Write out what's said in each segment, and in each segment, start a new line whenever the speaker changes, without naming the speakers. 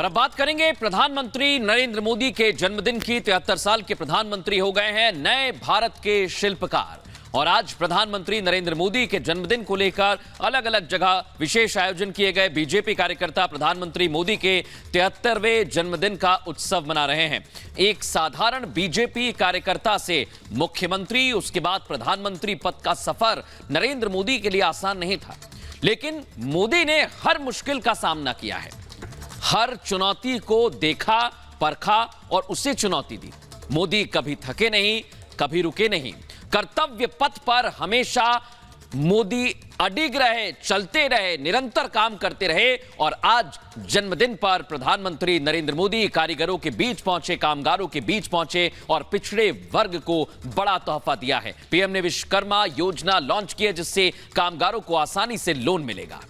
अब बात करेंगे प्रधानमंत्री नरेंद्र मोदी के जन्मदिन की। 73 साल के प्रधानमंत्री हो गए हैं नए भारत के शिल्पकार। और आज प्रधानमंत्री नरेंद्र मोदी के जन्मदिन को लेकर अलग अलग जगह विशेष आयोजन किए गए। बीजेपी कार्यकर्ता प्रधानमंत्री मोदी के 73वें जन्मदिन का उत्सव मना रहे हैं। एक साधारण बीजेपी कार्यकर्ता से मुख्यमंत्री, उसके बाद प्रधानमंत्री पद का सफर नरेंद्र मोदी के लिए आसान नहीं था, लेकिन मोदी ने हर मुश्किल का सामना किया है, हर चुनौती को देखा, परखा और उसे चुनौती दी। मोदी कभी थके नहीं, कभी रुके नहीं। कर्तव्य पथ पर हमेशा मोदी अडिग रहे, चलते रहे, निरंतर काम करते रहे। और आज जन्मदिन पर प्रधानमंत्री नरेंद्र मोदी कारीगरों के बीच पहुंचे, कामगारों के बीच पहुंचे और पिछड़े वर्ग को बड़ा तोहफा दिया है। पीएम ने विश्वकर्मा योजना लॉन्च की है, जिससे कामगारों को आसानी से लोन मिलेगा।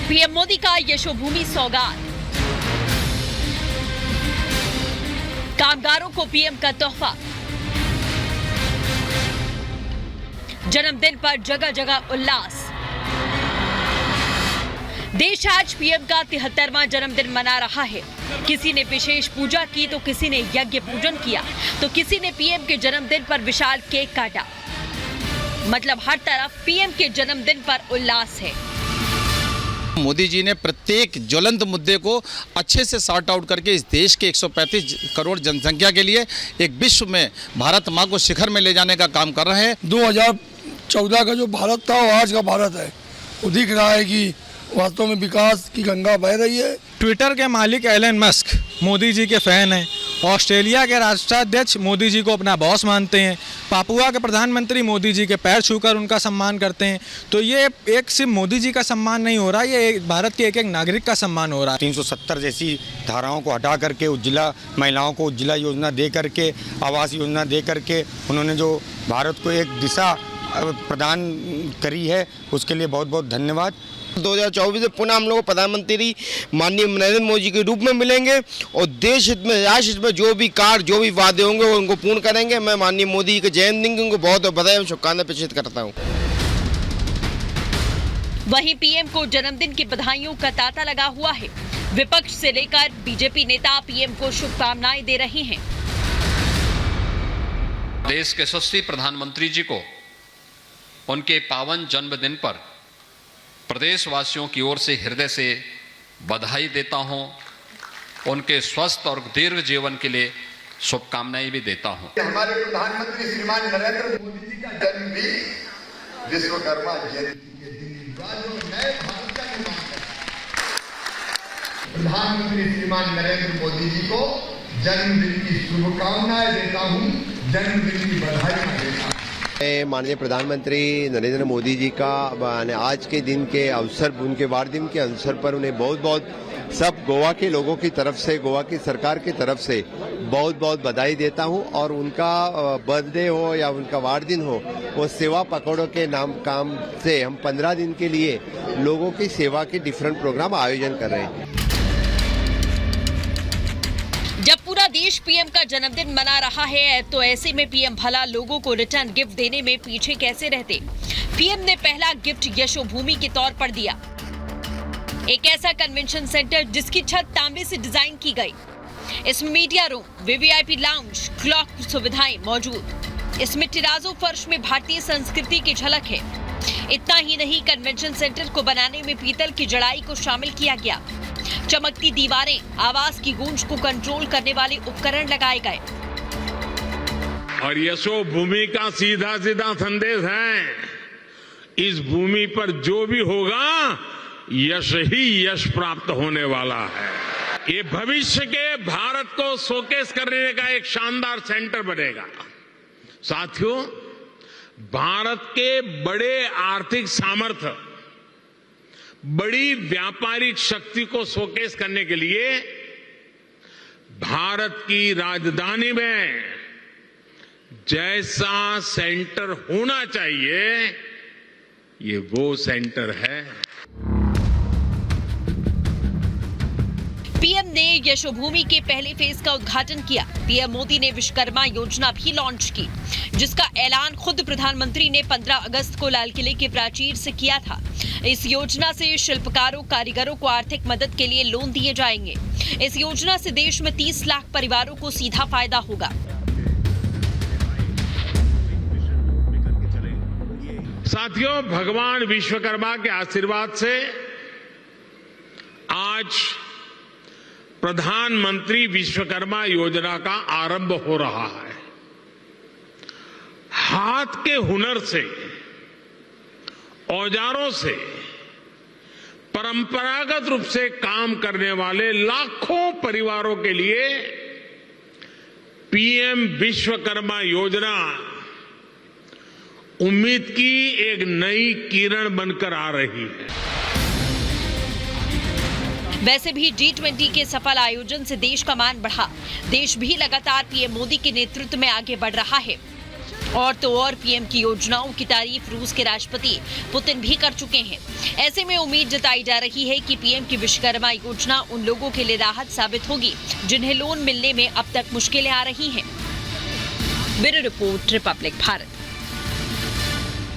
पीएम मोदी का यशोभूमि सौगात, कामगारों को पीएम का तोहफा। जन्मदिन पर जगह जगह उल्लास। देश आज पीएम का 73वां जन्मदिन मना रहा है। किसी ने विशेष पूजा की तो किसी ने यज्ञ पूजन किया, तो किसी ने पीएम के जन्मदिन पर विशाल केक काटा। मतलब हर तरफ पीएम के जन्मदिन पर उल्लास है।
मोदी जी ने प्रत्येक ज्वलंत मुद्दे को अच्छे से सॉर्ट आउट करके इस देश के 135 करोड़ जनसंख्या के लिए एक विश्व में भारत माँ को शिखर में ले जाने का काम कर रहे हैं।
2014 का जो भारत था वो आज का भारत है। वो दिख रहा है कि वास्तव में विकास की गंगा बह रही है।
ट्विटर के मालिक एलन मस्क मोदी जी के फैन हैं। ऑस्ट्रेलिया के राष्ट्राध्यक्ष मोदी जी को अपना बॉस मानते हैं। पापुआ के प्रधानमंत्री मोदी जी के पैर छूकर उनका सम्मान करते हैं। तो ये एक सिर्फ मोदी जी का सम्मान नहीं हो रहा, ये भारत के एक एक नागरिक का सम्मान हो रहा है।
370 जैसी धाराओं को हटा करके उज्ज्वला महिलाओं को उज्ज्वला योजना दे करके, आवास योजना दे करके उन्होंने जो भारत को एक दिशा प्रदान करी है, उसके लिए बहुत बहुत धन्यवाद।
2024 में पुनः हम लोग प्रधानमंत्री माननीय नरेंद्र मोदी के रूप में मिलेंगे और देश हित में, राष्ट्र हित में जो भी कार्य, जो भी वादे होंगे वो उनको पूर्ण करेंगे। मैं माननीय मोदी के जन्मदिन की उनको बहुत बधाई और शुभकामनाएं प्रेषित करता हूँ।
वहीं पीएम को जन्मदिन की बधाइयों का तांता लगा हुआ है। विपक्ष से लेकर बीजेपी नेता पीएम को शुभकामनाएं दे रहे हैं।
देश के यशस्वी प्रधानमंत्री जी को उनके पावन जन्मदिन पर प्रदेशवासियों की ओर से हृदय से बधाई देता हूं। उनके स्वस्थ और दीर्घ जीवन के लिए शुभकामनाएं भी देता हूं।
हमारे प्रधानमंत्री श्रीमान नरेंद्र मोदी जी का जन्मदिन विश्वकर्मा जयंती के दिन नए भारत का निर्माण है। प्रधानमंत्री श्रीमान नरेंद्र मोदी जी को जन्मदिन की शुभकामनाएं देता हूं, जन्मदिन की बधाई देता हूं।
माननीय प्रधानमंत्री नरेंद्र मोदी जी का आज के दिन के अवसर, उनके वार दिन के अवसर पर उन्हें बहुत बहुत सब गोवा के लोगों की तरफ से, गोवा की सरकार की तरफ से बहुत बहुत बधाई देता हूं। और उनका बर्थडे हो या उनका वार दिन हो, वो सेवा पकड़ो के नाम काम से हम 15 दिन के लिए लोगों की सेवा के डिफरेंट प्रोग्राम आयोजन कर रहे हैं।
जब पूरा देश पीएम का जन्मदिन मना रहा है, तो ऐसे में पीएम भला लोगों को रिटर्न गिफ्ट देने में पीछे कैसे रहते। पीएम ने पहला गिफ्ट यशोभूमि के तौर पर दिया। एक ऐसा कन्वेंशन सेंटर जिसकी छत तांबे से डिजाइन की गई। इसमें media room, VVIP lounge, clock सुविधाएं मौजूद। इसमें टिराजो फर्श में भारतीय संस्कृति की झलक है। इतना ही नहीं, कन्वेंशन सेंटर को बनाने में पीतल की जड़ाई को शामिल किया गया। चमकती दीवारें, आवाज की गूंज को कंट्रोल करने वाले उपकरण लगाए गए।
और यशोभूमि का सीधा सीधा संदेश है, इस भूमि पर जो भी होगा यश ही यश प्राप्त होने वाला है। ये भविष्य के भारत को शोकेस करने का एक शानदार सेंटर बनेगा। साथियों, भारत के बड़े आर्थिक सामर्थ्य, बड़ी व्यापारिक शक्ति को शोकेस करने के लिए भारत की राजधानी में जैसा सेंटर होना चाहिए, ये वो सेंटर है।
पीएम ने यशोभूमि के पहले फेज का उद्घाटन किया। पीएम मोदी ने विश्वकर्मा योजना भी लॉन्च की, जिसका ऐलान खुद प्रधानमंत्री ने 15 अगस्त को लाल किले के प्राचीर से किया था। इस योजना से शिल्पकारों, कारीगरों को आर्थिक मदद के लिए लोन दिए जाएंगे। इस योजना से देश में 30 लाख परिवारों को सीधा फायदा होगा।
साथियों, भगवान विश्वकर्मा के आशीर्वाद से आज प्रधानमंत्री विश्वकर्मा योजना का आरंभ हो रहा है। हाथ के हुनर से, औजारों से, परंपरागत रूप से काम करने वाले लाखों परिवारों के लिए पीएम विश्वकर्मा योजना उम्मीद की एक नई किरण बनकर आ रही है।
वैसे भी G20 के सफल आयोजन से देश का मान बढ़ा। देश भी लगातार पीएम मोदी के नेतृत्व में आगे बढ़ रहा है। और तो और पीएम की योजनाओं की तारीफ रूस के राष्ट्रपति पुतिन भी कर चुके हैं। ऐसे में उम्मीद जताई जा रही है कि पीएम की विश्वकर्मा योजना उन लोगों के लिए राहत साबित होगी जिन्हें लोन मिलने में अब तक मुश्किलें आ रही हैं। Bureau report, Republic Bharat.